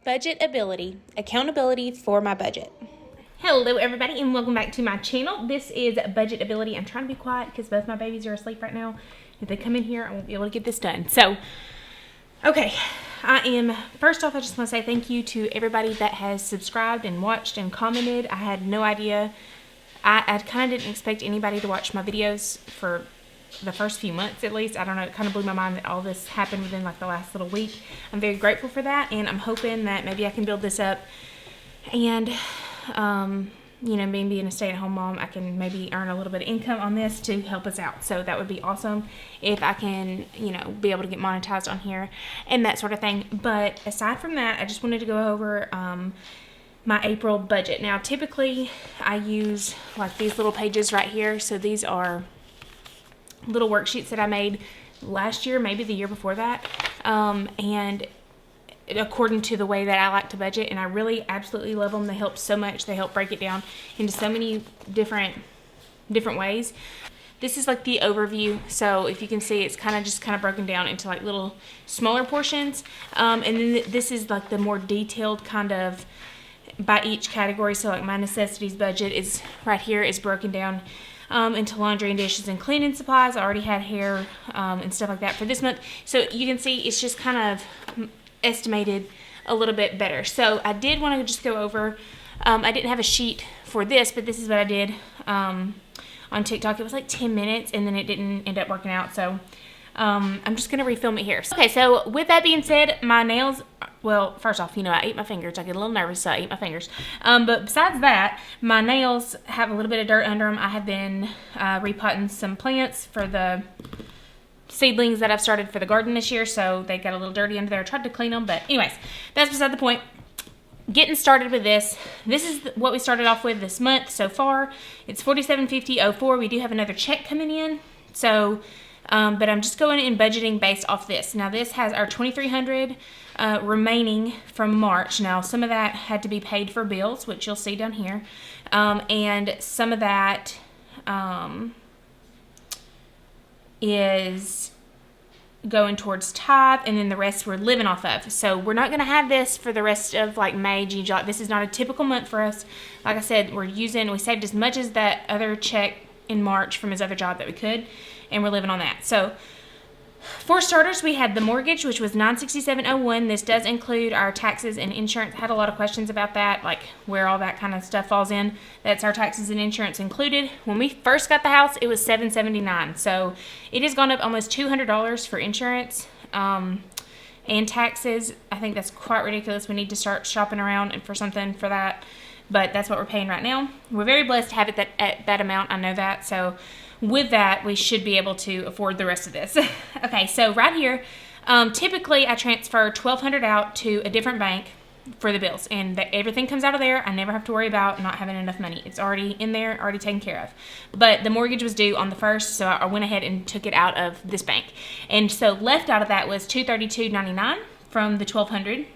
Budgetability, accountability for my budget. Hello everybody and welcome back to my channel. This is Budgetability. I'm trying to be quiet because both my babies are asleep right now. If they come in here, I won't be able to get this done. So, okay, first off, I just want to say thank you to everybody that has subscribed and watched and commented. I had no idea. I kind of didn't expect anybody to watch my videos for the first few months at least. I don't know, it kind of blew my mind that all this happened within like the last little week. I'm very grateful for that, and I'm hoping that maybe I can build this up and you know, me being a stay-at-home mom, I can maybe earn a little bit of income on this to help us out. So that would be awesome if I can, you know, be able to get monetized on here and that sort of thing. But aside from that, I just wanted to go over my April budget. Now, typically I use like these little pages right here. So these are little worksheets that I made last year, maybe the year before that, and according to the way that I like to budget, and I really absolutely love them. They help so much. They help break it down into so many different ways. This is like the overview, so if you can see, it's kind of broken down into like little smaller portions, and then this is like the more detailed kind of by each category. So like my necessities budget is right here, is broken down into laundry and dishes and cleaning supplies. I already had hair and stuff like that for this month. So you can see it's just kind of estimated a little bit better. So I did want to just go over, I didn't have a sheet for this, but this is what I did on TikTok. It was like 10 minutes and then it didn't end up working out. So I'm just going to refilm it here. Okay, so with that being said, my nails, well, first off, you know, I eat my fingers. I get a little nervous, so I eat my fingers. But besides that, my nails have a little bit of dirt under them. I have been repotting some plants for the seedlings that I've started for the garden this year, so they got a little dirty under there. I tried to clean them, but anyways, that's beside the point. Getting started with this. This is what we started off with this month so far. It's $47.50.04. We do have another check coming in, so but I'm just going in budgeting based off this. Now this has our $2,300 remaining from March. Now some of that had to be paid for bills, which you'll see down here, and some of that is going towards tithe, and then the rest we're living off of. So we're not going to have this for the rest of like May, June, July. This is not a typical month for us. Like I said, we saved as much as that other check in March from his other job that we could, and we're living on that. So for starters, we had the mortgage, which was $967.01. This does include our taxes and insurance. I had a lot of questions about that, like where all that kind of stuff falls in. That's our taxes and insurance included. When we first got the house, it was $779. So it has gone up almost $200 for insurance and taxes. I think that's quite ridiculous. We need to start shopping around for something for that, but that's what we're paying right now. We're very blessed to have it at that amount. I know that. So with that, we should be able to afford the rest of this. Okay, so right here, typically I transfer $1,200 out to a different bank for the bills, and everything comes out of there. I never have to worry about not having enough money. It's already in there, already taken care of. But the mortgage was due on the 1st, so I went ahead and took it out of this bank. And so left out of that was $232.99 from the $1,200.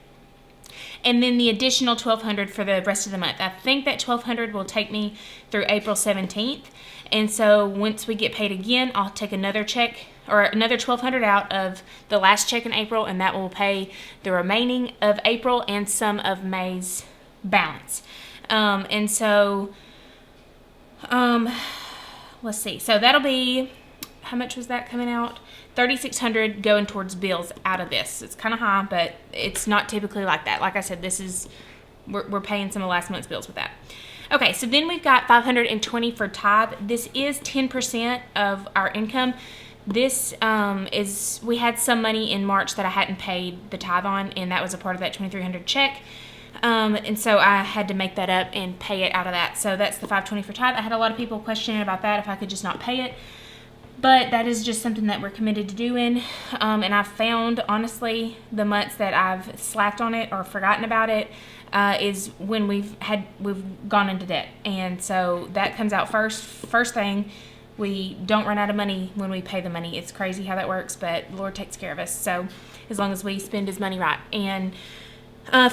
And then the additional $1,200 for the rest of the month. I think that $1,200 will take me through April 17th. And so once we get paid again, I'll take another check or another $1,200 out of the last check in April, and that will pay the remaining of April and some of May's balance. And so, let's see. So that'll be, how much was that coming out? $3,600 going towards bills out of this. It's kind of high, but it's not typically like that. Like I said, this is, we're paying some of last month's bills with that. Okay, so then we've got $520 for tithe. This is 10% of our income. This we had some money in March that I hadn't paid the tithe on, and that was a part of that $2,300 check. And so I had to make that up and pay it out of that. So that's the $520 for tithe. I had a lot of people questioning about that, if I could just not pay it. But that is just something that we're committed to doing. And I've found, honestly, the months that I've slacked on it or forgotten about it is when we've gone into debt. And so that comes out first thing. We don't run out of money when we pay the money. It's crazy how that works, but the Lord takes care of us. So as long as we spend His money right. And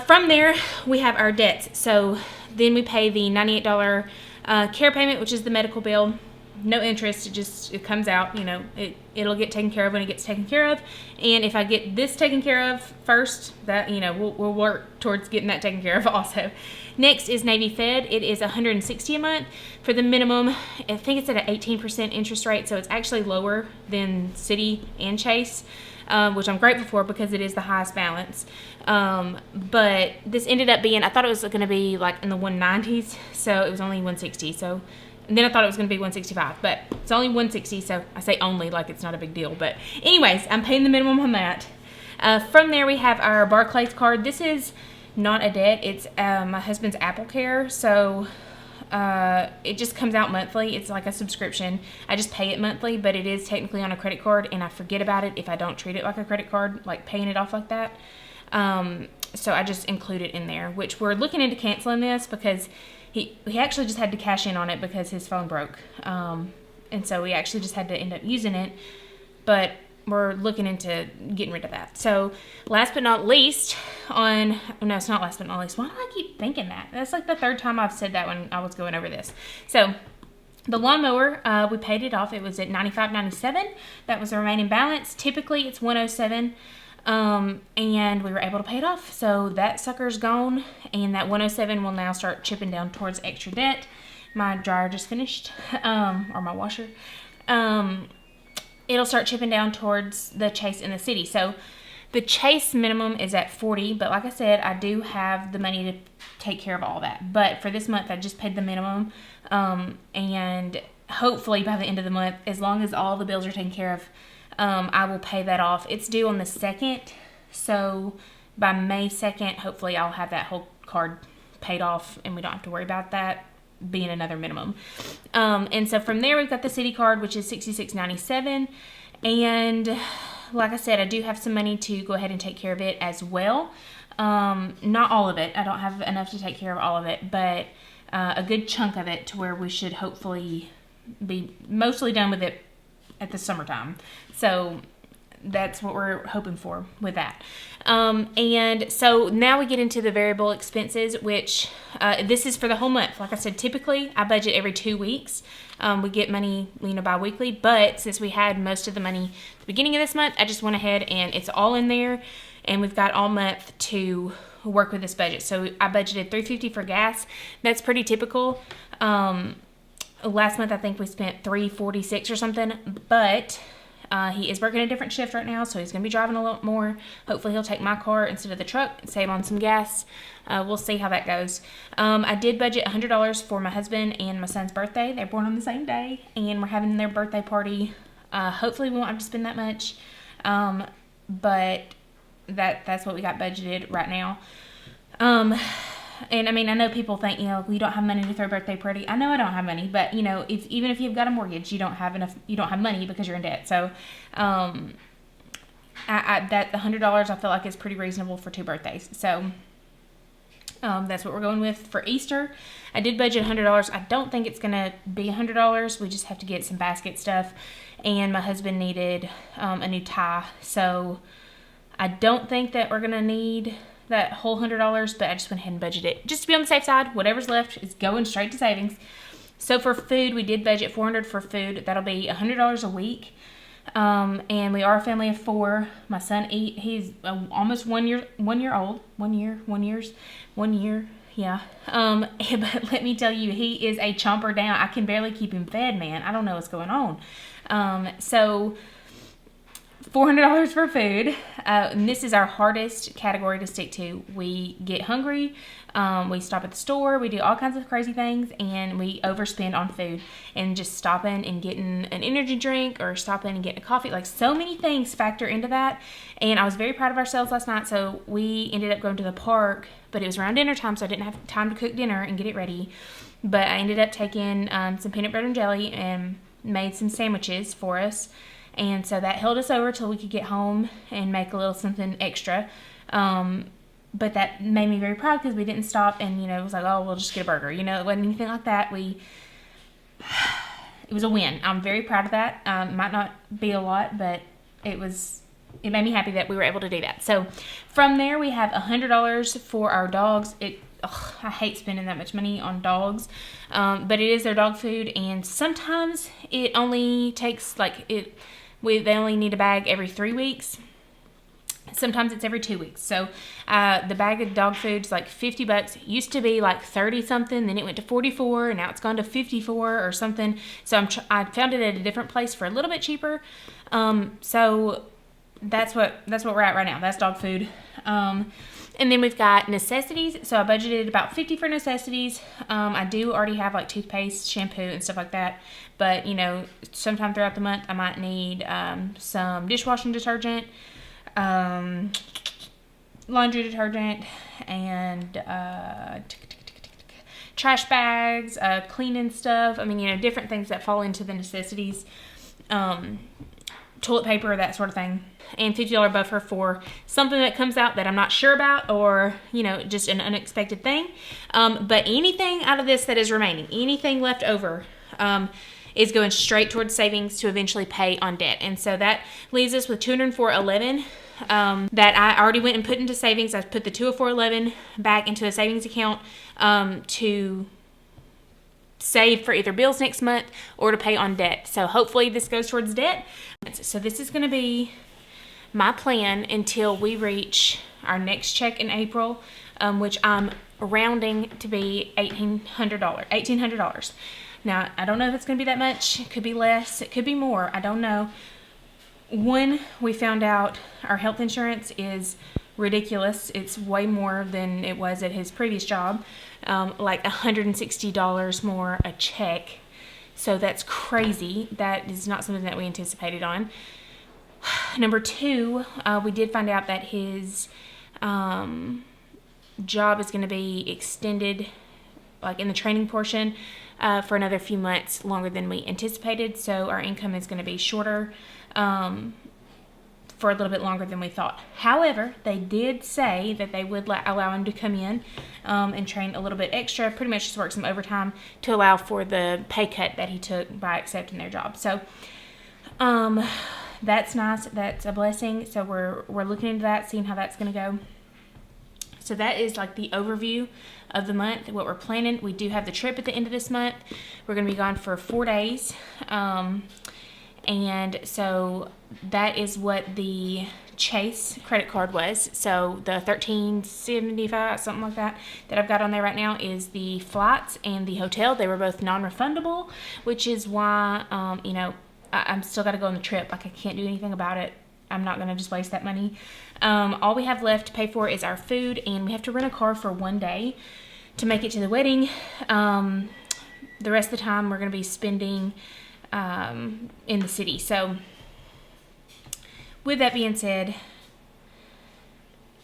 from there, we have our debts. So then we pay the $98 care payment, which is the medical bill. no interest. It comes out, it'll get taken care of when it gets taken care of. And if I get this taken care of first, that, we'll work towards getting that taken care of also. Next is Navy Fed. It is $160 a month for the minimum. I think it's at an 18% interest rate, so it's actually lower than Citi and Chase, which I'm grateful for because it is the highest balance. But this ended up being, I thought it was going to be like in the 190s, so it was only 160. So, and then I thought it was going to be 165, but it's only 160. So I say only like it's not a big deal. But anyways, I'm paying the minimum on that. From there, we have our Barclays card. This is not a debt. It's my husband's Apple Care. So it just comes out monthly. It's like a subscription. I just pay it monthly, but it is technically on a credit card, and I forget about it if I don't treat it like a credit card, like paying it off like that. So I just include it in there, which we're looking into canceling this because he actually just had to cash in on it because his phone broke. And so we actually just had to end up using it, but we're looking into getting rid of that. So last but not least no, it's not last but not least. Why do I keep thinking that? That's like the third time I've said that when I was going over this. So the lawnmower, we paid it off. It was at $95.97. That was the remaining balance. Typically it's $107. And we were able to pay it off. So that sucker's gone, and that $107 will now start chipping down towards extra debt. My dryer just finished, or my washer. It'll start chipping down towards the Chase in the Citi. So the Chase minimum is at $40, but like I said, I do have the money to take care of all that. But for this month, I just paid the minimum, and hopefully by the end of the month, as long as all the bills are taken care of, I will pay that off. It's due on the 2nd, so by May 2nd, hopefully I'll have that whole card paid off, and we don't have to worry about that being another minimum. And so from there, we've got the Citi card, which is $66.97, and like I said, I do have some money to go ahead and take care of it as well. Not all of it. I don't have enough to take care of all of it, but a good chunk of it to where we should hopefully be mostly done with it at the summertime. So that's what we're hoping for with that. And so now we get into the variable expenses, which this is for the whole month. Like I said, typically I budget every 2 weeks. We get money, bi-weekly, but since we had most of the money at the beginning of this month, I just went ahead and it's all in there, and we've got all month to work with this budget. So I budgeted $3.50 for gas. That's pretty typical. Last month I think we spent $3.46 or something, but he is working a different shift right now, so he's going to be driving a lot more. Hopefully he'll take my car instead of the truck and save on some gas. We'll see how that goes. I did budget $100 for my husband and my son's birthday. They're born on the same day, and we're having their birthday party. Hopefully we won't have to spend that much, but that's what we got budgeted right now. And I mean, I know people think, we don't have money to throw a birthday party. I know I don't have money, but even if you've got a mortgage, you don't have money because you're in debt. So, that the $100 I feel like is pretty reasonable for 2 birthdays. So, that's what we're going with for Easter. I did budget $100. I don't think it's gonna be $100. We just have to get some basket stuff, and my husband needed a new tie. So, I don't think that we're gonna need that whole $100, but I just went ahead and budgeted it just to be on the safe side. Whatever's left is going straight to savings. So for food, we did budget $400 for food. That'll be $100 a week. And we are a family of 4. My son, he's almost 1 year old. 1 year. Yeah. But let me tell you, he is a chomper down. I can barely keep him fed, man. I don't know what's going on. So $400 for food. And this is our hardest category to stick to. We get hungry, we stop at the store, we do all kinds of crazy things, and we overspend on food. And just stopping and getting an energy drink or stopping and getting a coffee, like so many things factor into that. And I was very proud of ourselves last night, so we ended up going to the park, but it was around dinner time, so I didn't have time to cook dinner and get it ready. But I ended up taking some peanut butter and jelly and made some sandwiches for us. And so that held us over till we could get home and make a little something extra. But that made me very proud because we didn't stop and, it was like, oh, we'll just get a burger. It wasn't anything like that. It was a win. I'm very proud of that. Might not be a lot, but it made me happy that we were able to do that. So from there, we have $100 for our dogs. I hate spending that much money on dogs, but it is their dog food, and sometimes it only takes they only need a bag every 3 weeks. Sometimes it's every 2 weeks. So the bag of dog food's like $50. It used to be like 30 something, then it went to 44, and now it's gone to 54 or something. So I found it at a different place for a little bit cheaper. So that's what we're at right now. That's dog food. And then we've got necessities. So I budgeted about $50 for necessities. I do already have like toothpaste, shampoo, and stuff like that. But sometime throughout the month I might need some dishwashing detergent, laundry detergent, and trash bags, cleaning stuff. I mean, different things that fall into the necessities. Toilet paper, that sort of thing. And $50 buffer for something that comes out that I'm not sure about, or just an unexpected thing. But anything out of this that is remaining, anything left over, is going straight towards savings to eventually pay on debt. And so that leaves us with $204.11 that I already went and put into savings. I put the $204.11 back into a savings account to save for either bills next month or to pay on debt. So hopefully this goes towards debt. So this is going to be my plan until we reach our next check in April, which I'm rounding to be $1,800. Now, I don't know if it's going to be that much. It could be less. It could be more. I don't know. When we found out our health insurance is ridiculous, it's way more than it was at his previous job, like $160 more a check. So that's crazy. That is not something that we anticipated on. Number two, we did find out that his job is going to be extended, like in the training portion, for another few months longer than we anticipated. So our income is going to be shorter for a little bit longer than we thought. However, they did say that they would allow him to come in and train a little bit extra, pretty much just work some overtime to allow for the pay cut that he took by accepting their job. So that's nice. That's a blessing. So we're looking into that, seeing how that's going to go. So that is like the overview of the month, what we're planning. We do have the trip at the end of this month. We're going to be gone for 4 days. And so that is what the Chase credit card was. So the $13.75, something like that I've got on there right now is the flights and the hotel. They were both non-refundable, which is why, I'm still got to go on the trip. Like, I can't do anything about it. I'm not going to just waste that money. All we have left to pay for is our food, and we have to rent a car for 1 day to make it to the wedding. The rest of the time we're going to be spending in the city. So with that being said,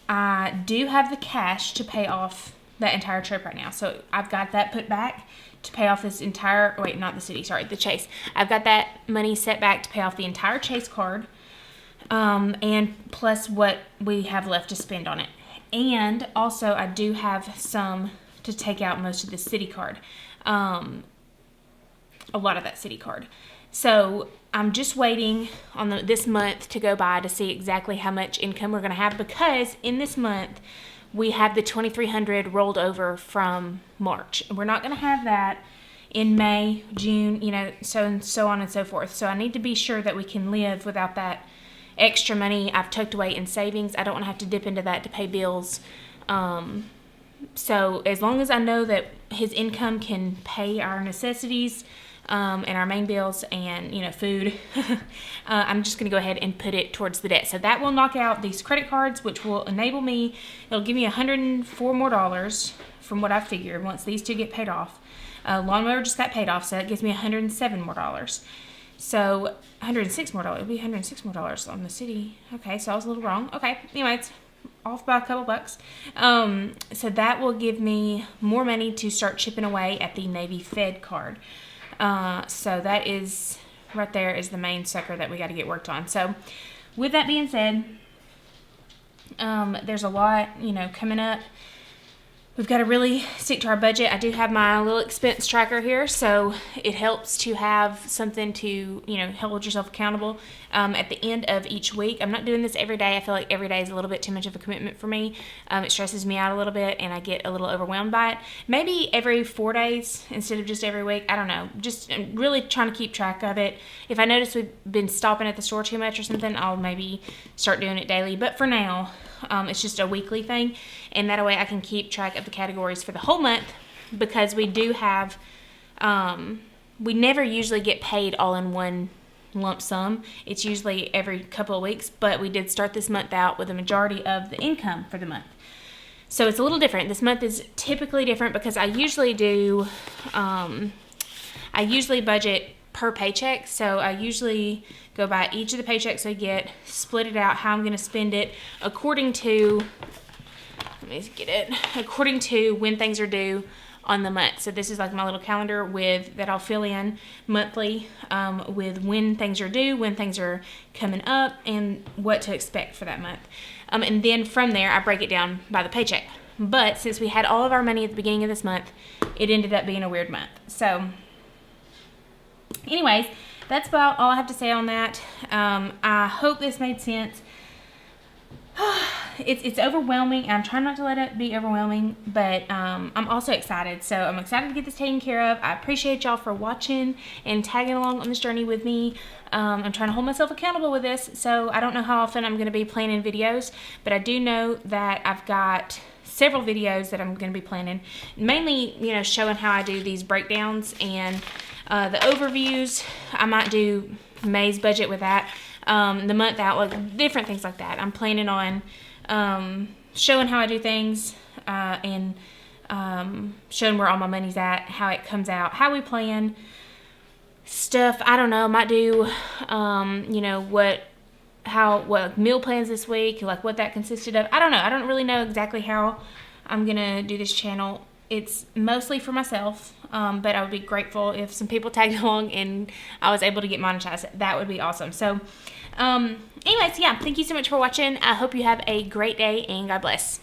I do have the cash to pay off that entire trip right now. So I've got that put back to pay off this entire, the Chase. I've got that money set back to pay off the entire Chase card, and plus what we have left to spend on it. And also I do have some to take out most of the city card, a lot of that city card. So I'm just waiting on this month to go by to see exactly how much income we're going to have, because in this month we have the $2,300 rolled over from March. We're not going to have that in May, June, so on and so forth. So I need to be sure that we can live without that extra money I've tucked away in savings. I don't want to have to dip into that to pay bills. So as long as I know that his income can pay our necessities, and our main bills and, food, I'm just going to go ahead and put it towards the debt. So that will knock out these credit cards, which will enable me, it'll give me $104 more from what I figured once these two get paid off. Lawnmower just got paid off, so that gives me $107 more. So $106 more. It'll be $106 more on the city. Okay, so I was a little wrong. Okay, anyway, it's off by a couple bucks. So that will give me more money to start chipping away at the Navy Fed card. So that is right there is the main sucker that we got to get worked on. So with that being said, there's a lot, coming up. we've got to really stick to our budget. I do have my little expense tracker here, so it helps to have something to, hold yourself accountable at the end of each week. I'm not doing this every day. I feel like every day is a little bit too much of a commitment for me. It stresses me out a little bit, and I get a little overwhelmed by it. Maybe every 4 days instead of just every week. I don't know. Just really trying to keep track of it. If I notice we've been stopping at the store too much or something, I'll maybe start doing it daily. But for now, it's just a weekly thing, and that way I can keep track of the categories for the whole month, because we do have, we never usually get paid all in one lump sum. It's usually every couple of weeks, but we did start this month out with a majority of the income for the month. So it's a little different. This month is typically different because I usually do, I usually budget per paycheck. So I usually go by each of the paychecks I get, split it out, how I'm going to spend it according to, according to when things are due on the month. So this is like my little calendar that I'll fill in monthly with when things are due, when things are coming up, and what to expect for that month. And then from there, I break it down by the paycheck. But since we had all of our money at the beginning of this month, it ended up being a weird month. So anyways, that's about all I have to say on that. I hope this made sense. It's overwhelming. I'm trying not to let it be overwhelming, but I'm also excited. So I'm excited to get this taken care of. I appreciate y'all for watching and tagging along on this journey with me. I'm trying to hold myself accountable with this, so I don't know how often I'm going to be planning videos, but I do know that I've got several videos that I'm going to be planning, mainly, showing how I do these breakdowns and the overviews. I might do May's budget with that, the month outlook, different things like that. I'm planning on showing how I do things and showing where all my money's at, how it comes out, how we plan stuff. I don't know, might do what meal plans this week, like what that consisted of. I don't know. I don't really know exactly how I'm gonna do this channel. It's mostly for myself, but I would be grateful if some people tagged along and I was able to get monetized. That would be awesome. So anyways, yeah, thank you so much for watching. I hope you have a great day, and God bless.